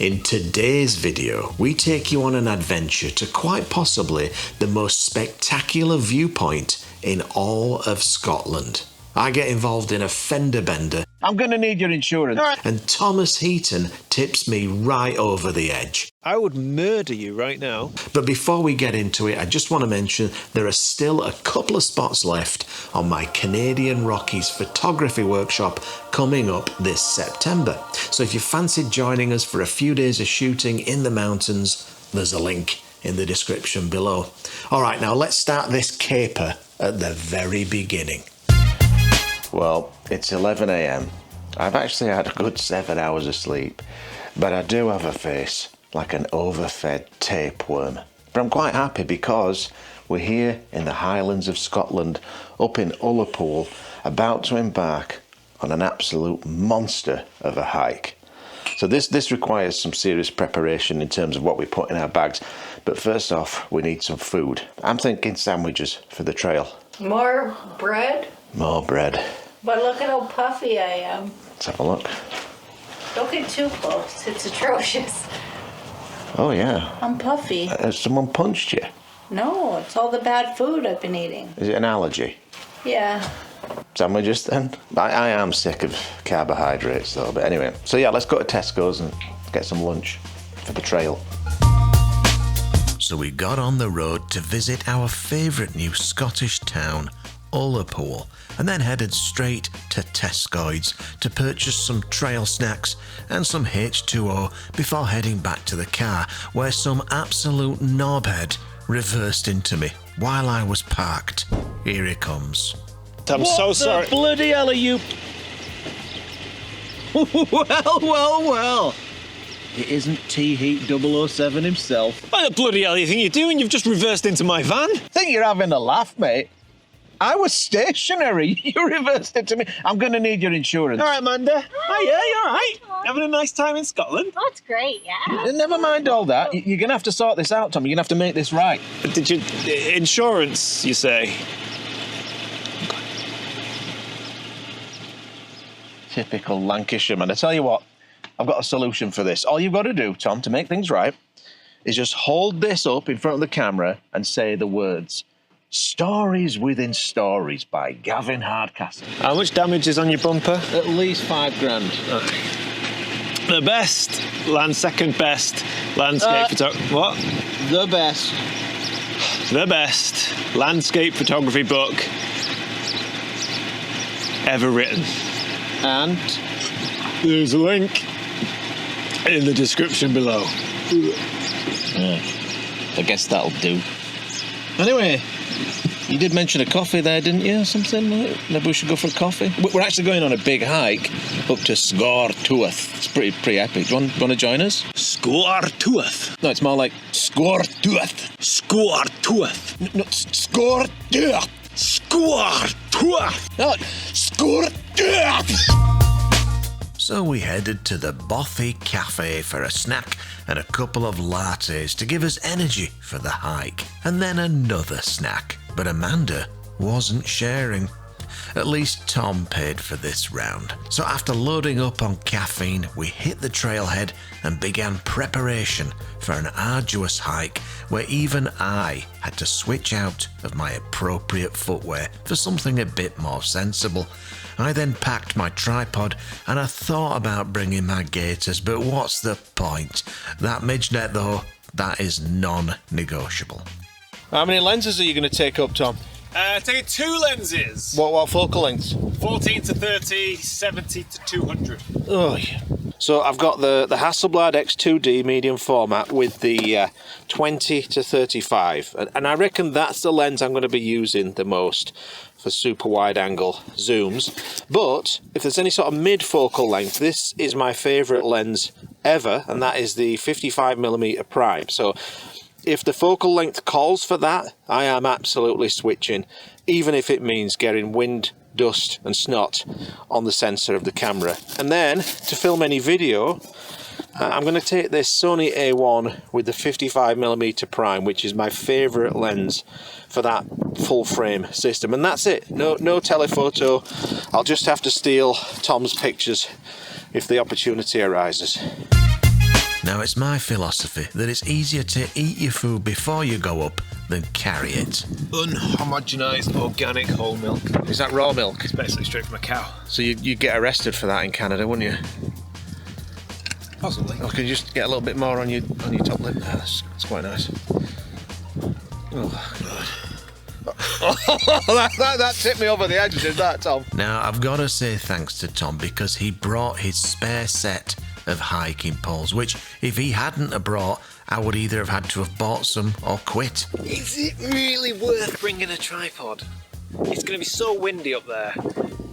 In today's video, we take you on an adventure to quite possibly the most spectacular viewpoint in all of Scotland. I get involved in a fender bender. I'm going to need your insurance. And Thomas Heaton tips me right over the edge. I would murder you right now. But before we get into it, I just want to mention there are still a couple of spots left on my Canadian Rockies photography workshop coming up this September. So if you fancied joining us for a few days of shooting in the mountains, there's a link in the description below. All right, now let's start this caper at the very beginning. Well, it's 11 AM. I've actually had a good 7 hours of sleep, but I do have a face like an overfed tapeworm. But I'm quite happy because we're here in the Highlands of Scotland, up in Ullapool, about to embark on an absolute monster of a hike. So this requires some serious preparation in terms of what we put in our bags. But first off, we need some food. I'm thinking sandwiches for the trail. More bread? More bread. But look at how puffy I am. Let's have a look. Don't get too close. It's atrocious. Oh yeah. I'm puffy. Has someone punched you? No, it's all the bad food I've been eating. Is it an allergy? Yeah. Sandwiches then? I am sick of carbohydrates though, but anyway. So yeah, let's go to Tesco's and get some lunch for the trail. So we got on the road to visit our favourite new Scottish town, Ullapool, and then headed straight to Tesco's to purchase some trail snacks and some H2O before heading back to the car, where some absolute knobhead reversed into me while I was parked. Here he comes. I'm so sorry. What the bloody hell are you? Well. It isn't T-Heat 007 himself. What the bloody hell do you think you're doing? You've just reversed into my van. Think you're having a laugh, mate? I was stationary. You reversed it to me. I'm going to need your insurance. All right, Amanda. Oh, yeah, you all right? Having a nice time in Scotland? That's great, yeah. Never mind all that. You're going to have to sort this out, Tom. You're going to have to make this right. Did you... insurance, you say? Typical Lancashire, man. I tell you what, I've got a solution for this. All you've got to do, Tom, to make things right, is just hold this up in front of the camera and say the words, "Stories Within Stories" by Gavin Hardcastle. How much damage is on your bumper? At least £5,000. The best, second best landscape photography. What? The best. The best landscape photography book ever written. And there's a link in the description below. Yeah, I guess that'll do. Anyway, you did mention a coffee there, didn't you? Something like maybe we should go for a coffee. We're actually going on a big hike up to Sgorr Tuath. It's pretty epic. Do you want to join us? Sgorr Tuath. No, it's more like Sgorr Tuath. Sgorr Tuath. No, Sgorr Tuath. Sgorr Tuath. No, Sgorr Tuath. So we headed to the Bothy Cafe for a snack and a couple of lattes to give us energy for the hike. And then another snack. But Amanda wasn't sharing. At least Tom paid for this round. So after loading up on caffeine, we hit the trailhead and began preparation for an arduous hike where even I had to switch out of my appropriate footwear for something a bit more sensible. I then packed my tripod and I thought about bringing my gaiters, but what's the point? That midge net though, that is non-negotiable. How many lenses are you going to take up, Tom? Taking 2 lenses. What focal lengths? 14 to 30, 70 to 200. Oh, yeah. So I've got the Hasselblad X2D medium format with the 20 to 35. And I reckon that's the lens I'm going to be using the most for super wide angle zooms. But if there's any sort of mid focal length, this is my favourite lens ever, and that is the 55mm prime. So if the focal length calls for that, I am absolutely switching, even if it means getting wind, dust and snot on the sensor of the camera. And then to film any video, I'm going to take this Sony A1 with the 55mm prime, which is my favourite lens for that full frame system. And that's it, no telephoto. I'll just have to steal Tom's pictures if the opportunity arises. Now, it's my philosophy that it's easier to eat your food before you go up than carry it. Unhomogenised organic whole milk. Is that raw milk? It's basically straight from a cow. So you'd get arrested for that in Canada, wouldn't you? Possibly. Or can you just get a little bit more on your top lip? That's quite nice. Oh, God. that tipped me over the edge, did that, Tom? Now, I've got to say thanks to Tom because he brought his spare set of hiking poles, which if he hadn't have brought, I would either have had to have bought some or quit. Is it really worth bringing a tripod? It's going to be so windy up there.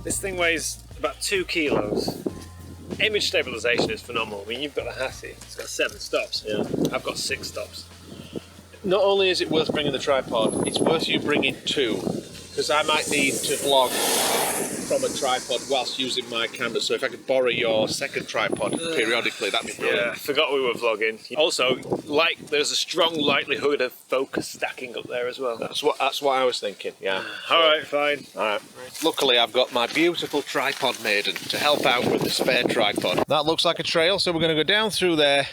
This thing weighs about 2 kilos. Image stabilisation is phenomenal. I mean, you've got a Hattie, it's got 7 stops. Yeah. I've got 6 stops. Not only is it worth bringing the tripod, it's worth you bringing 2, because I might need to vlog from a tripod whilst using my camera, so if I could borrow your second tripod periodically, that'd be brilliant. Yeah, forgot we were vlogging. Also, there's a strong likelihood of focus stacking up there as well. That's what I was thinking, yeah. Alright, fine. Alright. Luckily, I've got my beautiful tripod maiden to help out with the spare tripod. That looks like a trail, so we're going to go down through there,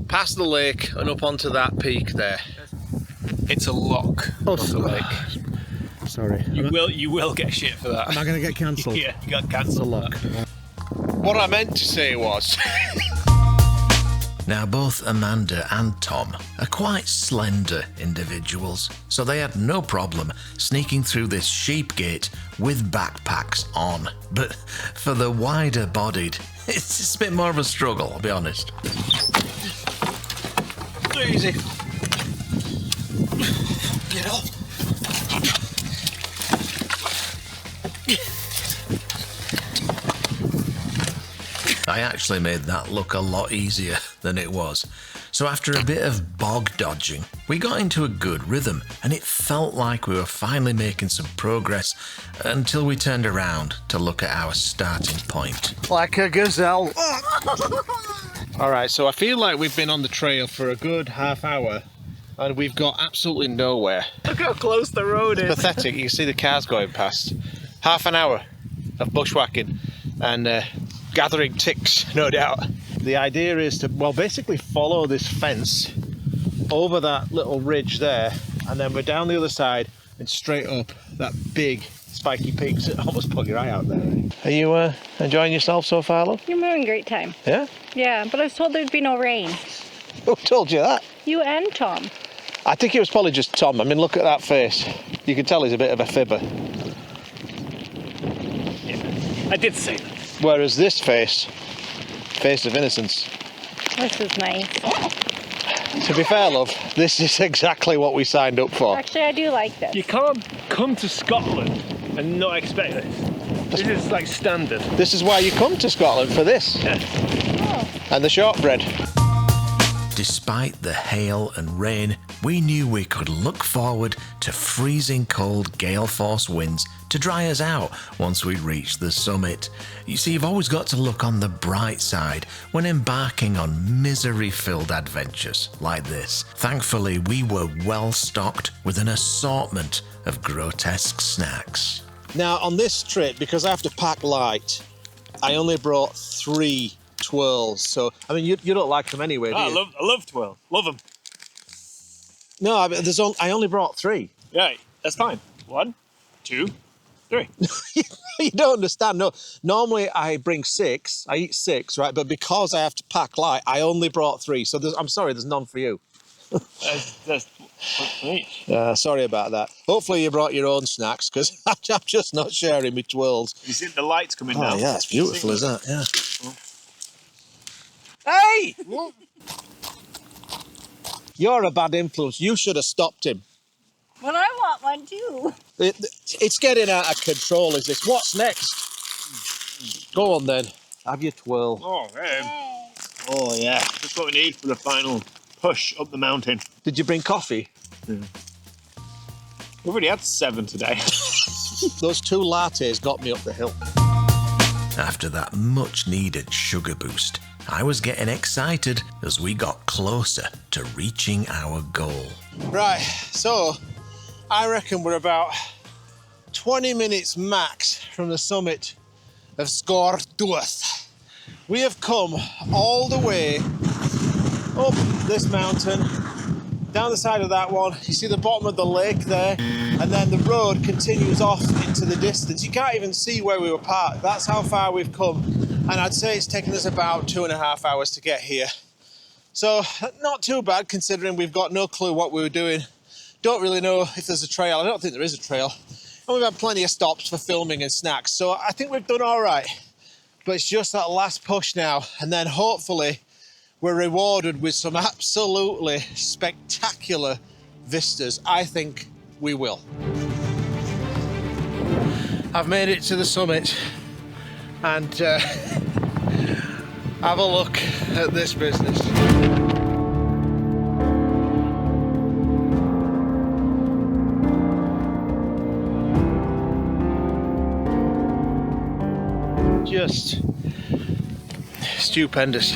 past the lake, and up onto that peak there. It's a lock of the lake. Sorry. You will get shit for that. Am I going to get cancelled? Yeah, you got cancelled. Look. What I meant to say was... Now, both Amanda and Tom are quite slender individuals, so they had no problem sneaking through this sheep gate with backpacks on. But for the wider-bodied, it's a bit more of a struggle, I'll be honest. Easy. Get off. I actually made that look a lot easier than it was. So after a bit of bog dodging, we got into a good rhythm and it felt like we were finally making some progress until we turned around to look at our starting point. Like a gazelle. Alright, so I feel like we've been on the trail for a good half hour and we've got absolutely nowhere. Look how close the road is. Pathetic, you can see the cars going past. Half an hour of bushwhacking and gathering ticks, no doubt. The idea is to, well, basically follow this fence over that little ridge there, and then we're down the other side and straight up that big spiky peak. It almost put your eye out there. Are you enjoying yourself so far, love? You're having a great time. Yeah? Yeah, but I was told there'd be no rain. Who told you that? You and Tom. I think it was probably just Tom. I mean, look at that face. You can tell he's a bit of a fibber. Yeah, I did say that. Whereas this face of innocence. This is nice. To be fair, love, this is exactly what we signed up for. Actually, I do like this. You can't come to Scotland and not expect this. This is like standard. This is why you come to Scotland, for this. Yeah. Oh. And the shortbread. Despite the hail and rain, we knew we could look forward to freezing cold gale force winds to dry us out once we reached the summit. You see, you've always got to look on the bright side when embarking on misery-filled adventures like this. Thankfully, we were well stocked with an assortment of grotesque snacks. Now, on this trip, because I have to pack light, I only brought 3 twirls. So, I mean, you don't like them anyway, do you? I love twirl. Love them. No, I only brought 3. Yeah, that's fine. 1, 2, 3. You don't understand. No, normally I bring 6. I eat 6, right? But because I have to pack light, I only brought 3. So I'm sorry, there's none for you. That's each. Sorry about that. Hopefully you brought your own snacks, because I'm just not sharing my twirls. You see the lights coming now? Oh yeah, it's beautiful, isn't it? Yeah. Hey! You're a bad influence. You should have stopped him. Well, I want one too. It's getting out of control, is this? What's next? Go on then. Have your twirl. Oh yeah, that's what we need for the final push up the mountain. Did you bring coffee? We've already had 7 today. Those 2 lattes got me up the hill. After that much-needed sugar boost, I was getting excited as we got closer to reaching our goal. Right, so I reckon we're about 20 minutes max from the summit of Sgorr Tuath. We have come all the way up this mountain, down the side of that one. You see the bottom of the lake there, and then the road continues off into the distance. You can't even see where we were parked. That's how far we've come, and I'd say it's taken us about 2.5 hours to get here. So not too bad considering we've got no clue what we were doing. Don't really know if there's a trail. I don't think there is a trail. And we've had plenty of stops for filming and snacks, so I think we've done all right. But it's just that last push now, and then hopefully we're rewarded with some absolutely spectacular vistas. I think we will. I've made it to the summit, and have a look at this business. Just stupendous.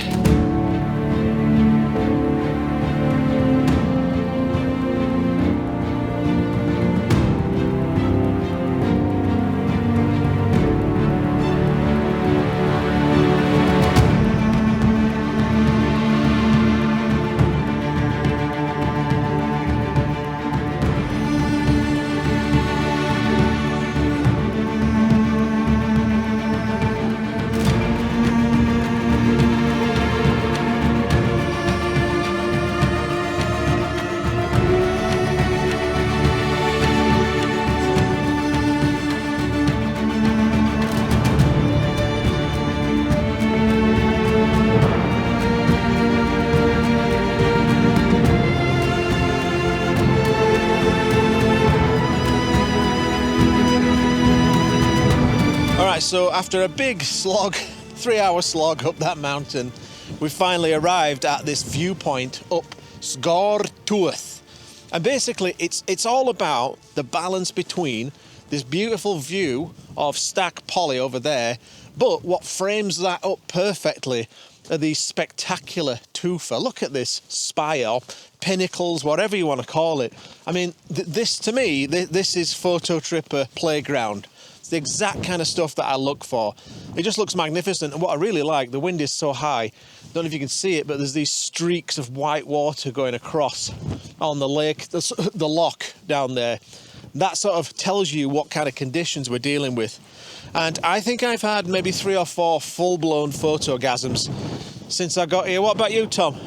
So after a big slog, 3-hour slog up that mountain, we finally arrived at this viewpoint up Sgorr Tuath. And basically it's all about the balance between this beautiful view of Stack Polly over there, but what frames that up perfectly are these spectacular tufa. Look at this spire, pinnacles, whatever you want to call it. I mean, this to me, this is fototripper playground. It's the exact kind of stuff that I look for. It just looks magnificent, and what I really like, the wind is so high, don't know if you can see it, but there's these streaks of white water going across on the lake, the loch down there. That sort of tells you what kind of conditions we're dealing with. And I think I've had maybe 3 or 4 full-blown photogasms since I got here. What about you, Tom?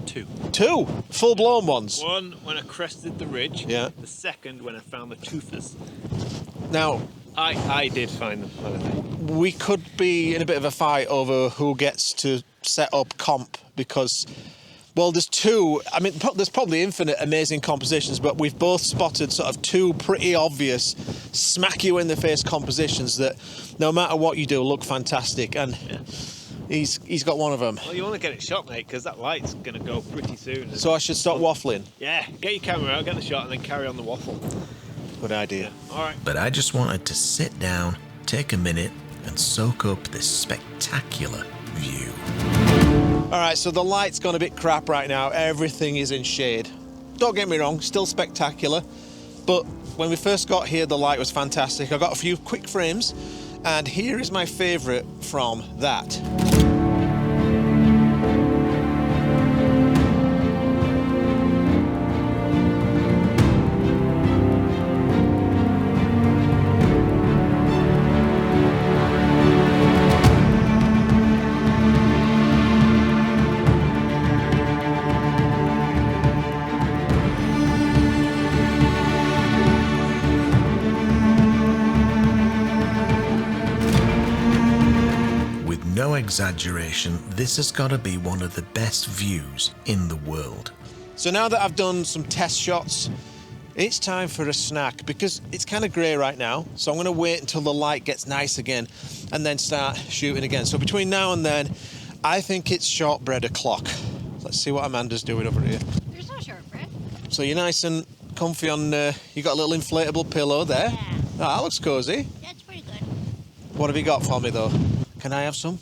2. 2 full-blown ones? One when I crested the ridge. Yeah. The second when I found the tufas. Now, I did find them, by the way. we could be in a bit of a fight over who gets to set up comp because, well, there's 2. I mean, there's probably infinite amazing compositions, but we've both spotted sort of 2 pretty obvious smack you in the face compositions that no matter what you do look fantastic, and he's got one of them. Well, you want to get it shot, mate, because that light's going to go pretty soon. So I should stop waffling? Yeah, get your camera out, get the shot, and then carry on the waffle. Good idea. All right. But I just wanted to sit down, take a minute, and soak up this spectacular view. All right, so the light's gone a bit crap right now. Everything is in shade. Don't get me wrong, still spectacular. But when we first got here, the light was fantastic. I got a few quick frames, and here is my favorite from that. No exaggeration, this has got to be one of the best views in the world. So now that I've done some test shots, it's time for a snack because it's kind of grey right now. So I'm going to wait until the light gets nice again and then start shooting again. So between now and then, I think it's shortbread o'clock. Let's see what Amanda's doing over here. There's no shortbread. So you're nice and comfy on, you got a little inflatable pillow there. Yeah. Oh, that looks cosy. That's pretty good. What have you got for me though? Can I have some?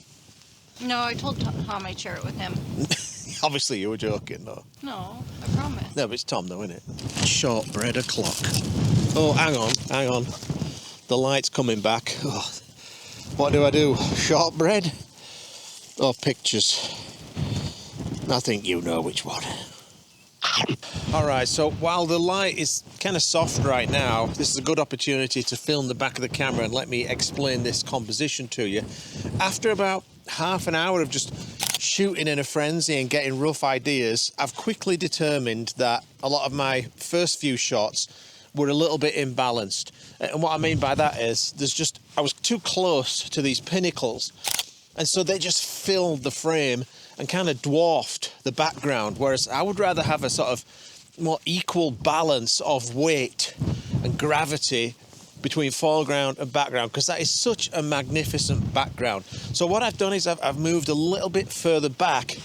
No, I told Tom I'd share it with him. Obviously you were joking though. No, I promise. No, but it's Tom though, isn't it? Shortbread o'clock. Oh, hang on. The light's coming back. Oh, What do? Shortbread or pictures? I think you know which one. Alright, so while the light is kind of soft right now, this is a good opportunity to film the back of the camera and let me explain this composition to you. After about half an hour of just shooting in a frenzy and getting rough ideas, I've quickly determined that a lot of my first few shots were a little bit imbalanced. And what I mean by that is I was too close to these pinnacles, and so they just filled the frame and kind of dwarfed the background, whereas I would rather have a sort of more equal balance of weight and gravity between foreground and background, because that is such a magnificent background. So what I've done is I've moved a little bit further back,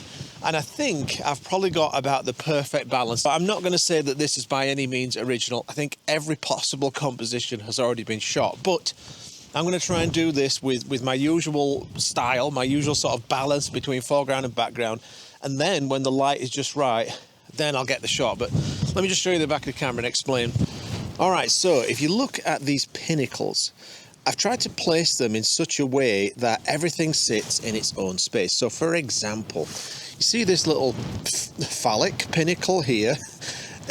and I think I've probably got about the perfect balance. But I'm not going to say that this is by any means original. I think every possible composition has already been shot, but I'm going to try and do this with my usual style, my usual sort of balance between foreground and background. And then when the light is just right, then I'll get the shot. But let me just show you the back of the camera and explain. All right, so if you look at these pinnacles, I've tried to place them in such a way that everything sits in its own space. So for example, you see this little phallic pinnacle here?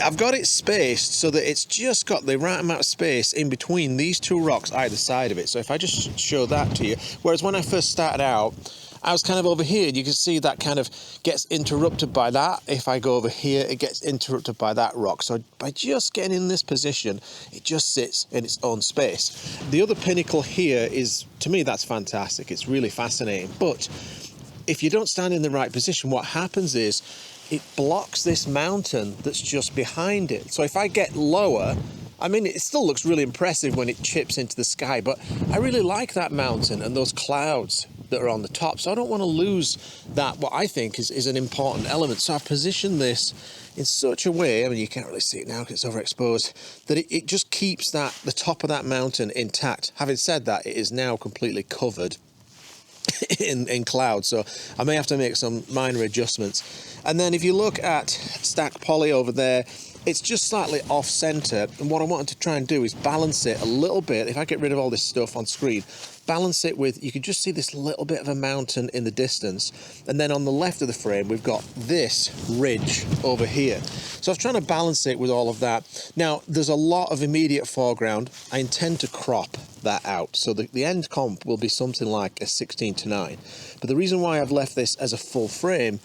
I've got it spaced so that it's just got the right amount of space in between these two rocks either side of it. So if I just show that to you, whereas when I first started out, I was kind of over here, and you can see that kind of gets interrupted by that. If I go over here, it gets interrupted by that rock. So by just getting in this position, it just sits in its own space. The other pinnacle here is, to me, that's fantastic. It's really fascinating. But if you don't stand in the right position, what happens is it blocks this mountain that's just behind it. So if I get lower, I mean, it still looks really impressive when it chips into the sky, but I really like that mountain and those clouds that are on the top. So I don't want to lose that, what I think is an important element. So I've positioned this in such a way, I mean, you can't really see it now because it's overexposed, that it just keeps the top of that mountain intact. Having said that, it is now completely covered in cloud, so I may have to make some minor adjustments. And then if you look at stack poly over there, it's just slightly off center, and what I wanted to try and do is balance it a little bit. If I get rid of all this stuff on screen, balance it with, you can just see this little bit of a mountain in the distance, and then on the left of the frame we've got this ridge over here. So I was trying to balance it with all of that. Now there's a lot of immediate foreground. I intend to crop that out, so the end comp will be something like a 16:9, but the reason why I've left this as a full frame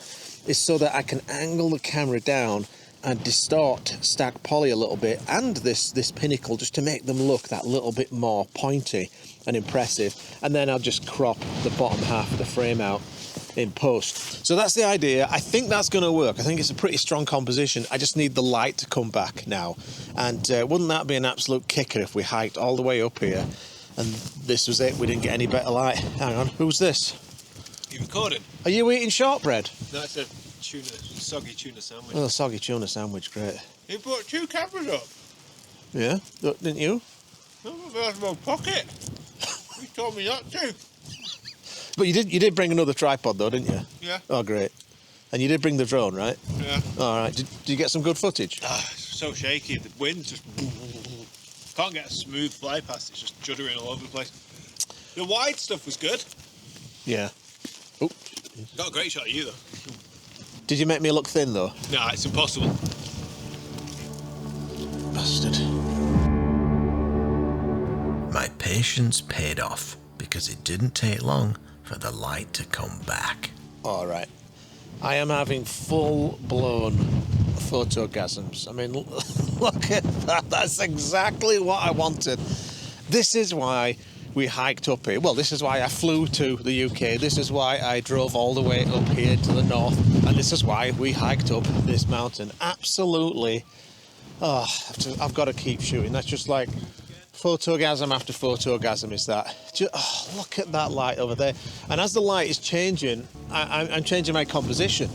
is so that I can angle the camera down and distort stack poly a little bit and this pinnacle, just to make them look that little bit more pointy and impressive. And then I'll just crop the bottom half of the frame out in post. So that's the idea. I think that's going to work. I think it's a pretty strong composition. I just need the light to come back now. And wouldn't that be an absolute kicker if we hiked all the way up here and this was it? We didn't get any better light. Hang on, who's this? You recording? Are you eating shortbread? No, it's a soggy tuna sandwich. Oh, soggy tuna sandwich, great. You put 2 cameras up? Yeah, didn't you? Oh, that's my pocket. You told me not to. But you did bring another tripod though, didn't you? Yeah. Oh, great. And you did bring the drone, right? Yeah. All right. Did you get some good footage? It's so shaky. The wind's just... Can't get a smooth fly past. It's just juddering all over the place. The wide stuff was good. Yeah. Oh. Got a great shot of you, though. Did you make me look thin, though? Nah, it's impossible. Bastard. My patience paid off because it didn't take long for the light to come back. All right. I am having full-blown photogasms. I mean, look at that. That's exactly what I wanted. This is why we hiked up here. Well, this is why I flew to the UK. This is why I drove all the way up here to the north. And this is why we hiked up this mountain. Absolutely. Oh, I've got to keep shooting. That's just like photogasm after photogasm is that. Just, look at that light over there. And as the light is changing, I'm changing my composition.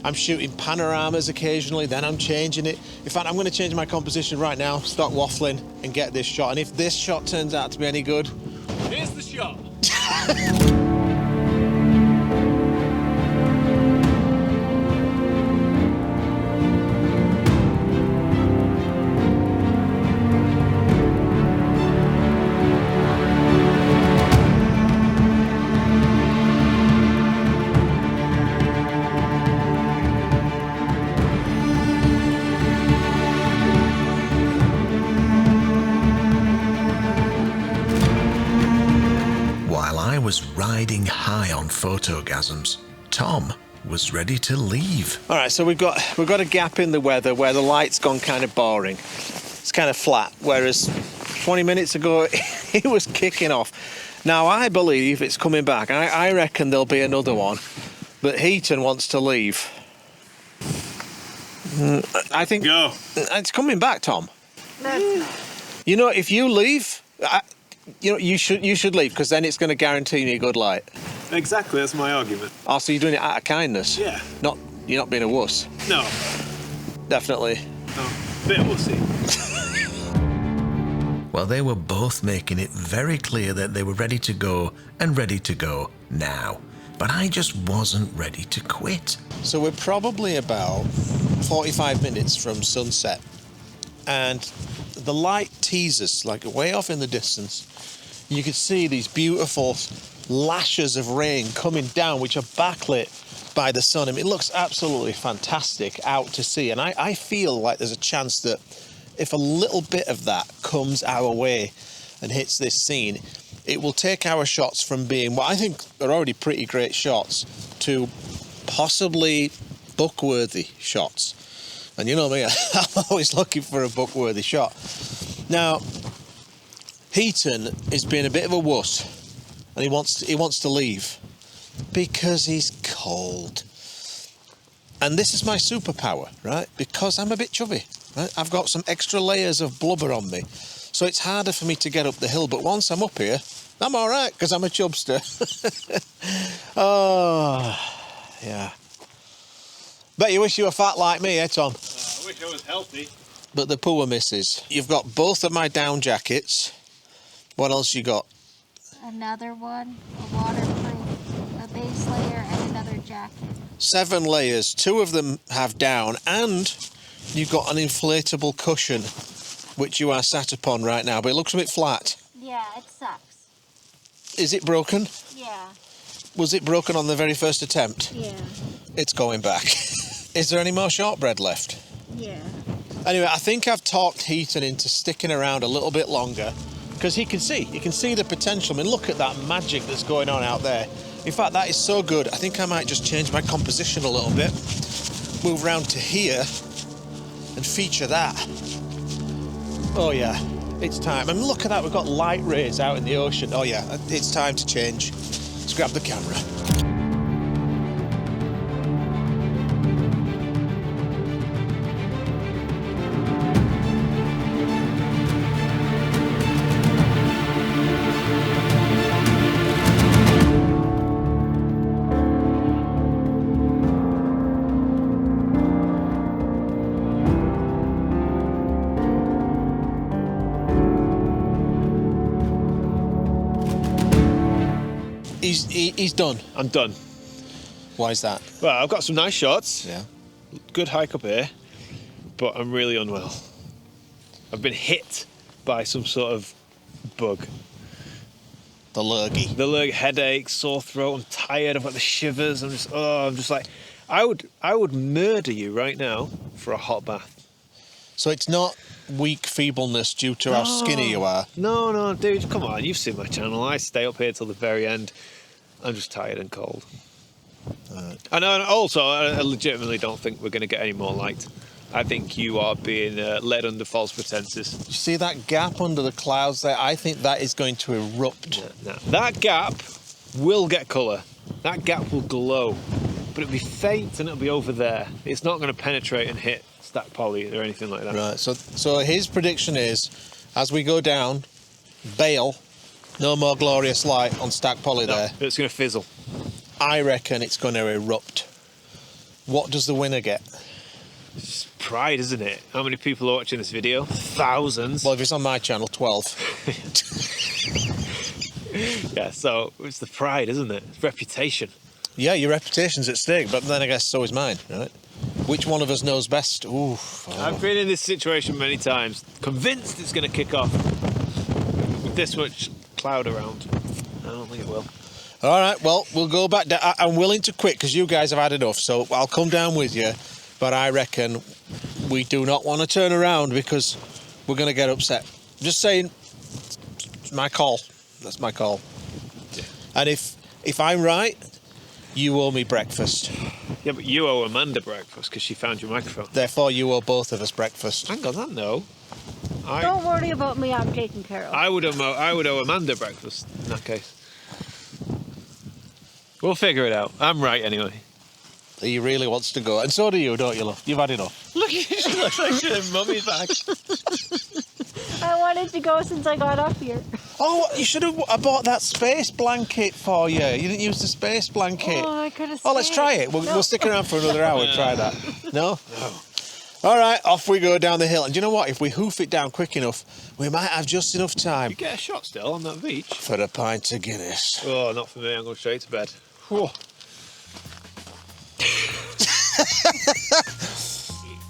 I'm shooting panoramas occasionally, then I'm changing it. In fact, I'm going to change my composition right now, stop waffling and get this shot. And if this shot turns out to be any good... Here's the shot. riding high on photogasms, Tom was ready to leave. All right, so we've got a gap in the weather where the light's gone kind of boring. It's kind of flat, whereas 20 minutes ago it was kicking off. Now I believe it's coming back. I reckon there'll be another one, but Heaton wants to leave. I think Go. It's coming back, Tom. That's not. You know, if you leave, you should leave, because then it's going to guarantee me a good light. Exactly, that's my argument. Oh, so you're doing it out of kindness? Yeah. You're not being a wuss. No. Definitely. No. Bit wussy. Well, they were both making it very clear that they were ready to go, and ready to go now. But I just wasn't ready to quit. So we're probably about 45 minutes from sunset, and the light teases like way off in the distance. You could see these beautiful lashes of rain coming down, which are backlit by the sun. I mean, it looks absolutely fantastic out to sea, and I feel like there's a chance that if a little bit of that comes our way and hits this scene, it will take our shots from being what I think are already pretty great shots to possibly book-worthy shots. And you know me, I'm always looking for a book-worthy shot. Now, Heaton is being a bit of a wuss, and he wants to leave because he's cold. And this is my superpower, right? Because I'm a bit chubby, right? I've got some extra layers of blubber on me, so it's harder for me to get up the hill. But once I'm up here, I'm all right, because I'm a chubster. Oh, yeah. Bet you wish you were fat like me, eh, Tom? I wish I was healthy. But the poor missus. You've got both of my down jackets. What else you got? Another one, a waterproof, a base layer, and another jacket. 7 layers. 2 of them have down, and you've got an inflatable cushion, which you are sat upon right now, but it looks a bit flat. Yeah, it sucks. Is it broken? Yeah. Was it broken on the very first attempt? Yeah. It's going back. Is there any more shortbread left? Yeah. Anyway, I think I've talked Heaton into sticking around a little bit longer, because he can see the potential. I mean, look at that magic that's going on out there. In fact, that is so good, I think I might just change my composition a little bit, move round to here and feature that. Oh yeah, it's time. I mean, look at that, we've got light rays out in the ocean. Oh yeah, it's time to change. Let's grab the camera. He's done. I'm done. Why is that? Well, I've got some nice shots. Yeah. Good hike up here, but I'm really unwell. I've been hit by some sort of bug. The lurgy. The lurgy, headache, sore throat. I'm tired. I've got the shivers. I'm just like, I would murder you right now for a hot bath. So it's not weak feebleness due to how skinny you are. No, dude, come on. You've seen my channel. I stay up here till the very end. I'm just tired and cold. And also, I legitimately don't think we're going to get any more light. I think you are being led under false pretenses. You see that gap under the clouds there? I think that is going to erupt. No. That gap will get colour. That gap will glow. But it'll be faint and it'll be over there. It's not going to penetrate and hit Stack Poly or anything like that. Right, so his prediction is, as we go down, bail, no more glorious light on Stack Poly there. It's going to fizzle. I reckon it's going to erupt. What does the winner get? It's pride, isn't it? How many people are watching this video? Thousands. Well, if it's on my channel, 12. Yeah, so it's the pride, isn't it? It's reputation. Yeah, your reputation's at stake, but then I guess so is mine, right? Which one of us knows best? Ooh. I've been in this situation many times, convinced it's going to kick off. With this much cloud around, I don't think it will. All right, well, we'll go back down. I'm willing to quit because you guys have had enough, so I'll come down with you. But I reckon we do not want to turn around because we're going to get upset. Just saying, it's my call. That's my call. Yeah. And if If I'm right, you owe me breakfast. Yeah, but you owe Amanda breakfast because she found your microphone. Therefore, you owe both of us breakfast. Hang on, that no. Don't worry about me, I'm taken care of. I would owe Amanda breakfast in that case. We'll figure it out. I'm right anyway. He really wants to go, and so do you, don't you, love? You've had enough. Look, you look like you're in mummy's bag. I wanted to go since I got up here. Oh, you should have. I bought that space blanket for you. You didn't use the space blanket. Oh, I could have Oh, let's stayed. try it. We'll, No. we'll stick around for another hour and try that. No? No. All right, off we go down the hill. And do you know what? If we hoof it down quick enough, we might have just enough time You get a shot still on that beach. for a pint of Guinness. Oh, not for me. I'm going straight to bed. Whew.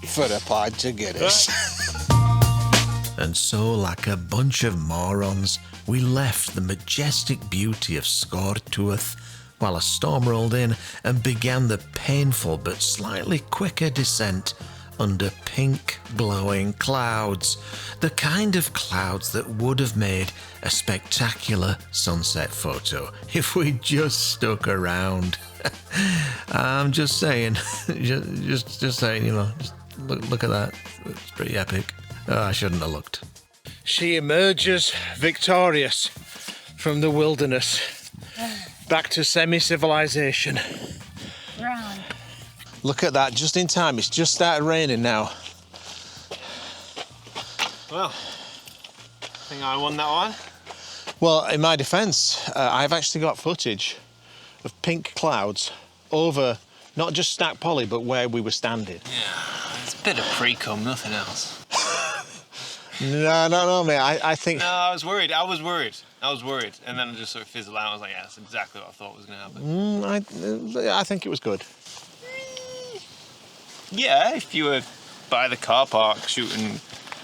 For a pint of Guinness. And so, like a bunch of morons, we left the majestic beauty of Sgorr Tuath while a storm rolled in and began the painful but slightly quicker descent under pink glowing clouds, the kind of clouds that would have made a spectacular sunset photo if we just stuck around. I'm just saying, just saying, you know, just look at that. It's pretty epic. Oh, I shouldn't have looked. She emerges victorious from the wilderness, back to semi-civilization. Round. Look at that, just in time. It's just started raining now. Well, I think I won that one. Well, in my defence, I've actually got footage of pink clouds over not just Stack Polly, but where we were standing. Yeah, it's a bit of pre-cum, nothing else. No, mate. I think. No, I was worried. And then I just sort of fizzled out. I was like, yeah, that's exactly what I thought was going to happen. I think it was good. Yeah, if you were by the car park shooting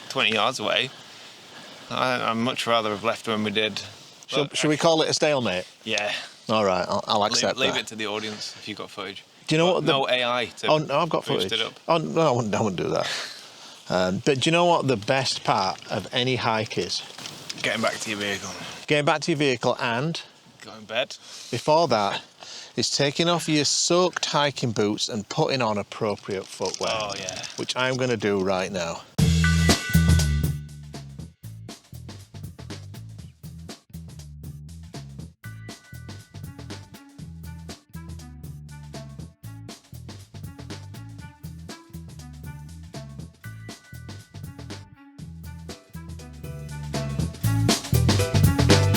20 yards away, I'd much rather have left when we did. Should we call it a stalemate? Yeah. All right, I'll accept Leave that. it to the audience if you've got footage. Do you know what? No AI to Oh no, I've got boost footage. it up. Oh no, I wouldn't do that. But do you know what the best part of any hike is? Getting back to your vehicle. Getting back to your vehicle, and Going to bed. before that, is taking off your soaked hiking boots and putting on appropriate footwear. Oh, yeah. Which I'm going to do right now.